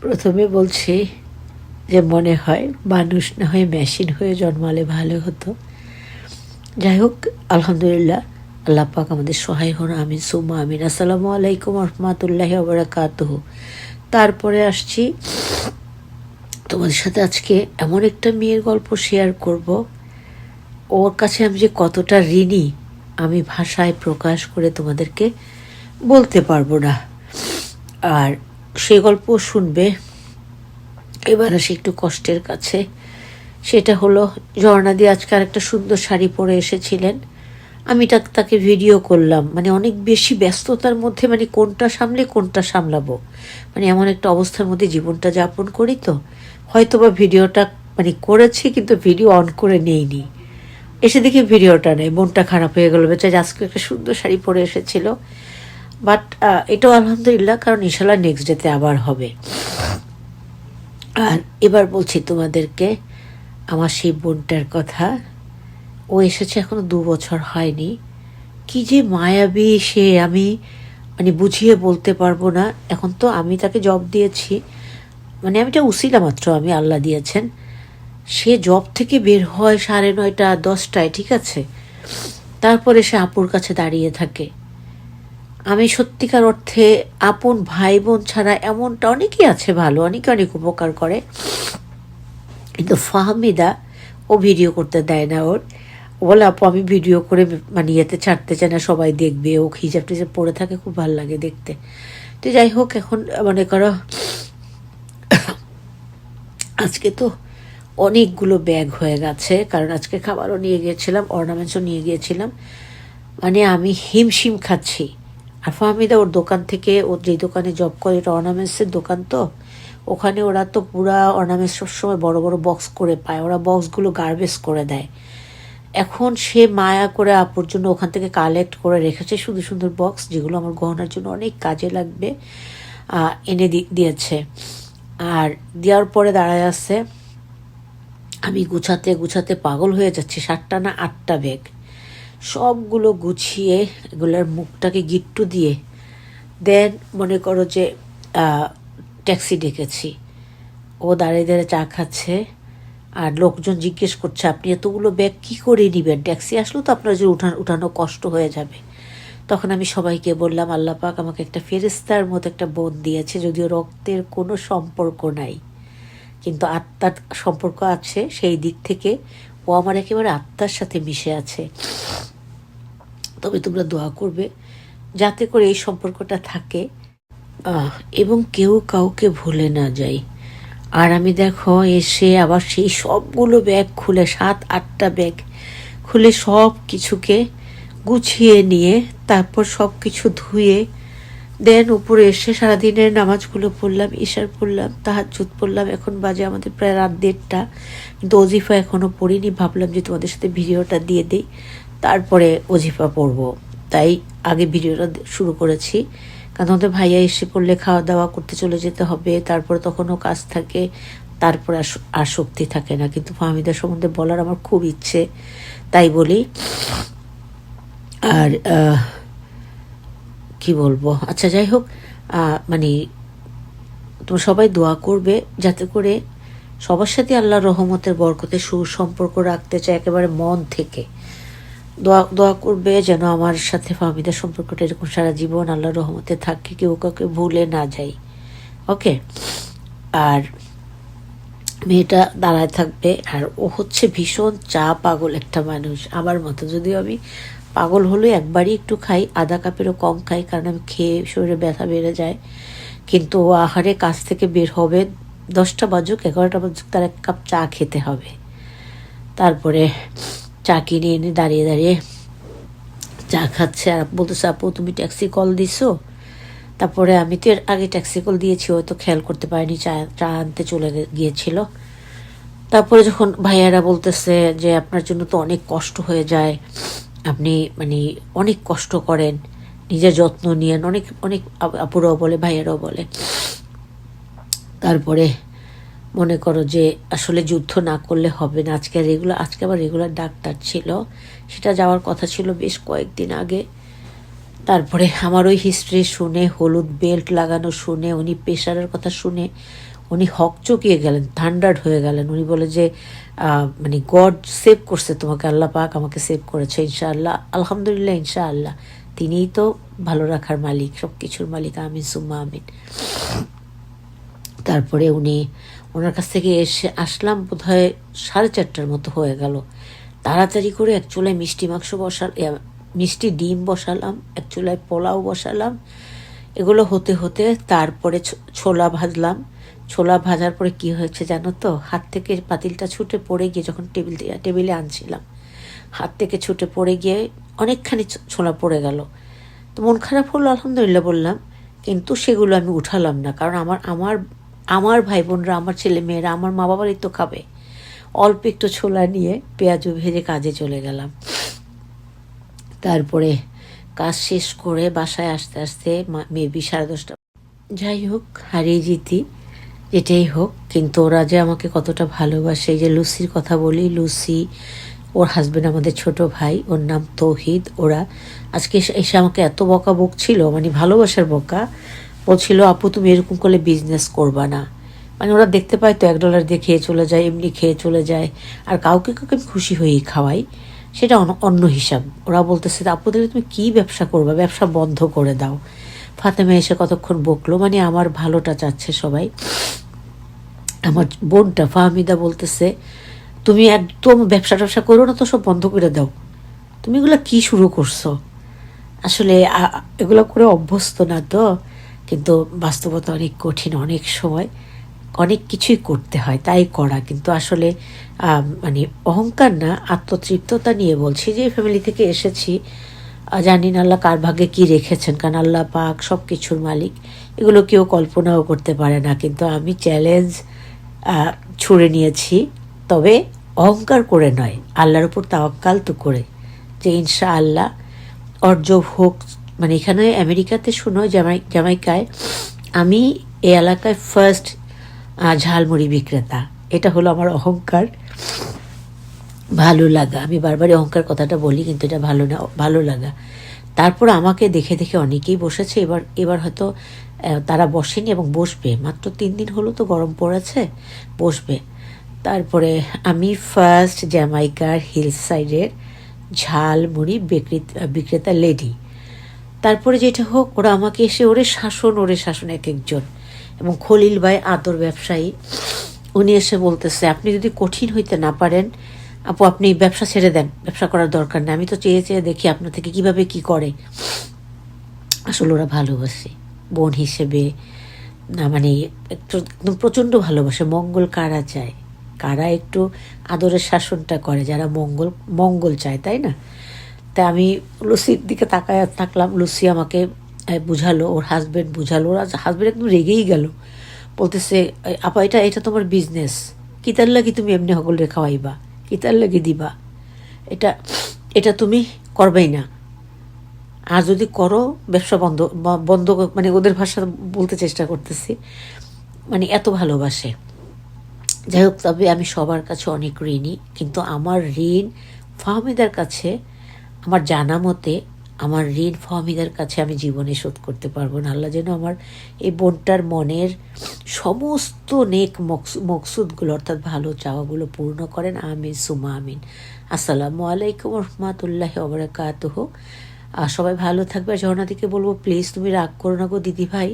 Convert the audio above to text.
প্রথমে বলছি যে মনে হয় মানুষ না হয়ে মেশিন হয়ে জন্মালে ভালো হতো। যাই হোক, আলহামদুলিল্লাহ, আল্লাহ পাক আমাদের সহায় হন, আমিন সুম্মা আমিন। আসসালামু আলাইকুম রহমতুল্লাহি ওয়া বারাকাতুহু। তারপরে আসছি তোমাদের সাথে আজকে এমন একটা মেয়ের গল্প শেয়ার করব, ওর কাছে আমি যে কতটা ঋণী আমি ভাষায় প্রকাশ করে তোমাদেরকে বলতে পারবো না। আর সে গল্প শুনবে। এবার আসি একটু কষ্টের কাছে। সেটা হলো, ঝর্ণাদি আজকে আর একটা সুন্দর শাড়ি পরে এসেছিলেন। আমি তাকে ভিডিও করলাম, মানে অনেক বেশি ব্যস্ততার মধ্যে, মানে কোনটা সামলে কোনটা সামলাবো, মানে এমন একটা অবস্থার মধ্যে জীবনটা যাপন করি। তো হয়তো বা ভিডিওটা মানে করেছি, কিন্তু ভিডিও অন করে নেইনি। এসে দেখি ভিডিওটা নেই, মনটা খারাপ হয়ে গেল। বেচারি আজকে একটা সুন্দর শাড়ি পরে এসেছিল। বাট এটাও আলহামদুলিল্লাহ, কারণ ইনশাল্লাহ নেক্সট ডেতে আবার হবে। আর এবার বলছি তোমাদেরকে আমার সেই বোনটার কথা। ও এসেছে এখনো 2 বছর হয়নি। কি যে মায়াবী সে, আমি মানে বুঝিয়ে বলতে পারবো না। এখন তো আমি তাকে জব দিয়েছি, মানে আমি এটা উসিলা মাত্র, আমি আল্লাহ দিয়েছেন। সে জব থেকে বের হয় 9:30 10টায়, ঠিক আছে? তারপরে সে আপুর কাছে দাঁড়িয়ে থাকে। আমি সত্যিকার অর্থে আপন ভাই বোন ছাড়া এমনটা অনেকেই আছে ভালো, অনেকে অনেক উপকার করে, কিন্তু ফাহমিদা ও ভিডিও করতে দেয় না। ও বলে, আপু আমি ভিডিও করে মানে ইয়েতে ছাড়তে চাই না, সবাই দেখবে। ও হিজাব টিজাব পরে থাকে, খুব ভালো লাগে দেখতে। তো যাই হোক, এখন মনে করো আজকে তো অনেকগুলো ব্যাগ হয়ে গেছে, কারণ আজকে খাবারও নিয়ে গিয়েছিলাম, অর্নামেন্টসও নিয়ে গিয়েছিলাম। মানে আমি হিমশিম খাচ্ছি। আর ফাহমিদা ওর দোকান থেকে, ওর যেই দোকানে জব করে, এটা অর্নামেন্টসের দোকান, তো ওখানে ওরা তো পুরা অর্নামেন্টস সবসময় বড় বড় বক্স করে পায়, ওরা বক্সগুলো গার্বেজ করে দেয়। এখন সে মায়া করে আপুর জন্য ওখান থেকে কালেক্ট করে রেখেছে সুন্দর সুন্দর বক্স, যেগুলো আমার গহনার জন্য অনেক কাজে লাগবে, এনে দিয়েছে। আর দেওয়ার পরে দাঁড়ায় আছে, আমি গুছাতে গুছাতে পাগল হয়ে যাচ্ছি। 7টা না 8টা ব্যাগ, সবগুলো গুছিয়ে এগুলোর মুখটাকে গিট্টু দিয়ে দেন মনে করো যে ট্যাক্সি ডেকেছি। ও দাঁড়িয়ে দাঁড়িয়ে চা খাচ্ছে, আর লোকজন জিজ্ঞেস করছে, আপনি এতগুলো ব্যাগ কী করে নেবেন? ট্যাক্সি আসলো তো আপনার যে উঠানো কষ্ট হয়ে যাবে। তখন আমি সবাইকে বললাম, আল্লাহ পাক আমাকে একটা ফেরেস্তার মতো একটা বোন দিয়েছে, যদিও রক্তের কোনো সম্পর্ক নাই, কিন্তু আত্মার সম্পর্ক আছে। সেই দিক থেকে ও আমার একেবারে আত্মার সাথে মিশে আছে। তবে তোমরা দোয়া করবে যাতে করে এই সম্পর্কটা থাকে এবং কেউ কাউকে ভুলে না যায়। আর আমি দেখো এসে আবার সেই সবগুলো ব্যাগ খুলে, 7-8টা ব্যাগ খুলে সব কিছুকে গুছিয়ে নিয়ে, তারপর সব কিছু ধুয়ে দেন উপরে এসে সারাদিনের নামাজগুলো পড়লাম, ইশার পড়লাম, তাহাজ্জুদ পড়লাম। এখন বাজে আমাদের প্রায় রাত 1:30, কিন্তু অজিফা এখনও পড়িনি। ভাবলাম যে তোমাদের সাথে ভিডিওটা দিয়ে দিই, তারপরে অজিফা পড়ব। তাই আগে ভিডিওটা শুরু করেছি, কারণ আমাদের ভাইয়া এসে পড়লে খাওয়া দাওয়া করতে চলে যেতে হবে, তারপরে তখনও কাজ থাকে, তারপরে আর শক্তি থাকে না। কিন্তু ফাহমিদার সম্বন্ধে বলার আমার খুব ইচ্ছে, তাই বলি। আর কি বলবো, আচ্ছা যাই হোক, মানে তোমরা সবাই দোয়া করবে যাতে করে সবার সাথে আল্লাহর রহমতের বরকতে সুসম্পর্ক রাখতে চাই, একেবারে মন থেকে দোয়া করবে যেন আমার সাথে ফাহমিদার সম্পর্কটা এরকম সারা জীবন আল্লাহর রহমতে থাকে, কেউ কাউকে ভুলে না যাই। ওকে? আর মেয়েটা দাঁড়ায় থাকবে, আর ও হচ্ছে ভীষণ চা পাগল একটা মানুষ, আমার মতো। যদিও আমি পাগল হলে একবারই একটু খাই, আধা কাপেরও কম খাই, কারণ আমি খেয়ে শরীরে ব্যথা বেড়ে যায়। কিন্তু ও আহারে কাজ থেকে বের হবে, 10টা বাজুক 11টা বাজুক, তার 1 কাপ চা খেতে হবে। তারপরে চা কিনে এনে দাঁড়িয়ে দাঁড়িয়ে চা খাচ্ছে, আর বলতেছে, আপু তুমি ট্যাক্সি কল দিছো? তারপরে আমি তো এর আগে ট্যাক্সি কল দিয়েছি, হয়তো খেয়াল করতে পারিনি, চা আনতে চলে গিয়েছিল। তারপরে যখন ভাইয়ারা বলতেছে যে আপনার জন্য তো অনেক কষ্ট হয়ে যায়, আপনি মানে অনেক কষ্ট করেন, নিজের যত্ন নিয়েন, অনেক অনেক আপুরাও বলে, ভাইয়ারাও বলে। তারপরে মনে করো যে আসলে যুদ্ধ না করলে হবে না। আজকে আবার রেগুলার ডাক্তার ছিল, সেটা যাওয়ার কথা ছিল বেশ কয়েকদিন আগে। তারপরে আমার ওই হিস্ট্রি শুনে, হলুদ বেল্ট লাগানো শুনে, উনি প্রেশারের কথা শুনে উনি হকচকিয়ে গেলেন, থান্ডার্ড হয়ে গেলেন। উনি বলে যে মানে গড সেভ করছে তোমাকে, আল্লাহ পাক আমাকে সেভ করেছে ইনশাআল্লাহ, আলহামদুলিল্লাহ ইনশাআল্লাহ, তিনিই তো ভালো রাখার মালিক, সব কিছুর মালিক, আমিন সুম্মা আমিন। তারপরে ওনার কাছ থেকে আসলাম বোধহয় 4:30টার মতো হয়ে গেল। তাড়াতাড়ি করে এক চুলায় মিষ্টি ডিম বসালাম, এক চুলায় পোলাও বসালাম। এগুলো হতে হতে তারপরে ছোলা ভাজলাম। ছোলা ভাজার পরে কি হয়েছে জানো তো, হাত থেকে পাতিলটা ছুটে পড়ে গিয়ে, যখন টেবিলে আনছিলাম, হাত থেকে ছুটে পড়ে গিয়ে অনেকখানি ছোলা পড়ে গেল। তো মন খারাপ হলো, আলহামদুলিল্লাহ বললাম, কিন্তু সেগুলো আমি উঠালাম না, কারণ আমার আমার আমার ভাই বোনরা, আমার ছেলে মেয়েরা, আমার মা বাবারই তো খাবে। অল্প একটু ছোলা নিয়ে পেঁয়াজু ভেজে কাজে চলে গেলাম। তারপরে কাজ শেষ করে বাসায় আসতে আসতে মেবি 10:30। যাই হোক, হারিয়ে জিতি যেটাই হোক, কিন্তু ওরা যে আমাকে কতটা ভালোবাসে। এই যে লুসির কথা বলি, লুসি, ওর হাজব্যান্ড আমাদের ছোট ভাই, ওর নাম তৌহিদ, ওরা আজকে এসে আমাকে এত বকা বকছিল, মানে ভালোবাসার বকা। বলছিল আপু তুমি এরকম করলে বিজনেস করবা না। মানে ওরা দেখতে পায় তো $1 দিয়ে খেয়ে চলে যায়, এমনি খেয়ে চলে যায়, আর কাউকে কাউকে আমি খুশি হয়েই খাওয়াই, সেটা অন্য হিসাব। ওরা বলতেছে আপু তাহলে তুমি কী ব্যবসা করবা, ব্যবসা বন্ধ করে দাও। ফাতেমা এসে কতক্ষণ বকলো, মানে আমার ভালোটা চাচ্ছে সবাই। আমার বোনটা ফাহমিদা বলতেছে তুমি একদম ব্যবসা ট্যাবসা করো না তো, সব বন্ধ করে দাও, তুমি এগুলো কী শুরু করছো। আসলে এগুলো করে অভ্যস্ত না তো, কিন্তু বাস্তবতা অনেক কঠিন, অনেক সময় অনেক কিছুই করতে হয়, তাই করা। কিন্তু আসলে মানে অহংকার না, আত্মতৃপ্ততা নিয়ে বলছি যে ফ্যামিলি থেকে এসেছি, জানি না আল্লাহ কার ভাগ্যে কী রেখেছেন, কারণ আল্লাহ পাক সব কিছুর মালিক, এগুলো কেউ কল্পনাও করতে পারে না। কিন্তু আমি চ্যালেঞ্জ ছুড়ে নিয়েছি, তবে অহংকার করে নয়, আল্লাহর উপর তাওয়াক্কাল তো করে, যে ইনশাআল্লাহ অর্জন হোক। মানে এখানে আমেরিকাতে শুনো, জামাইকায় আমি এই এলাকায় ফার্স্ট ঝালমুড়ি বিক্রেতা। এটা হলো আমার অহংকার, ভালো লাগা। আমি বারবারই অহংকার কথাটা বলি, কিন্তু এটা ভালো লাগা। তারপর আমাকে দেখে দেখে অনেকেই বসেছে, এবার হয়তো তারা বসেনি এবং বসবে, মাত্র 3 দিন হলো তো, গরম পড়েছে, বসবে। তারপরে আমি ফার্স্ট জ্যামাইকার হিল সাইডের ঝালমুড়ি বিক্রেতা লেডি। তারপরে যেটা হোক, ওরা আমাকে এসে ওরে শাসন এক একজন। এবং খলিল ভাই আতর ব্যবসায়ী, উনি এসে বলতেছে আপনি যদি কঠিন হইতে না পারেন আপু, আপনি ব্যবসা ছেড়ে দেন, ব্যবসা করার দরকার নেই, আমি তো চেয়ে চেয়ে দেখি আপনার থেকে কিভাবে কি করে। আসলে ওরা ভালোবাসে বোন হিসেবে, না মানে একদম প্রচণ্ড ভালোবাসে। মঙ্গল কারা চায়, কারা একটু আদরের শাসনটা করে, যারা মঙ্গল চায়, তাই না? তাই আমি লুসির দিকে তাকায় থাকলাম, লুসি আমাকে বুঝালো, ওর হাজব্যান্ড বুঝালো, ওর হাজব্যান্ড একদম রেগেই গেল, বলতেছে আপা এটা তোমার বিজনেস, কিতার লাগি তুমি এমনি হগলে খাওয়াইবা, কিতার লাগি দিবা, এটা এটা তুমি করবেই না, আর যদি করো ব্যবসা বন্ধ, মানে ওদের ভাষা বলতে চেষ্টা করতেছি, মানে এত ভালোবাসে। যাই হোক, তবে আমি সবার কাছে অনেক ঋণী, কিন্তু আমার ঋণ ফাহমিদার কাছে, আমার জানা মতে আমার ঋণ ফাহমিদার কাছে আমি জীবনে শোধ করতে পারবো না। আল্লাহ যেন আমার এই বোনটার মনের সমস্ত নেক মকসুদগুলো, অর্থাৎ ভালো চাওয়াগুলো পূর্ণ করেন, আমিন সুমা আমিন। আসসালামু আলাইকুম রহমতুল্লাহি ওয়া বারাকাতুহু। সবাই ভালো থাকবে। আর ঝর্ণাদিকে বলবো প্লিজ তুমি রাগ করো না গো দিদি ভাই,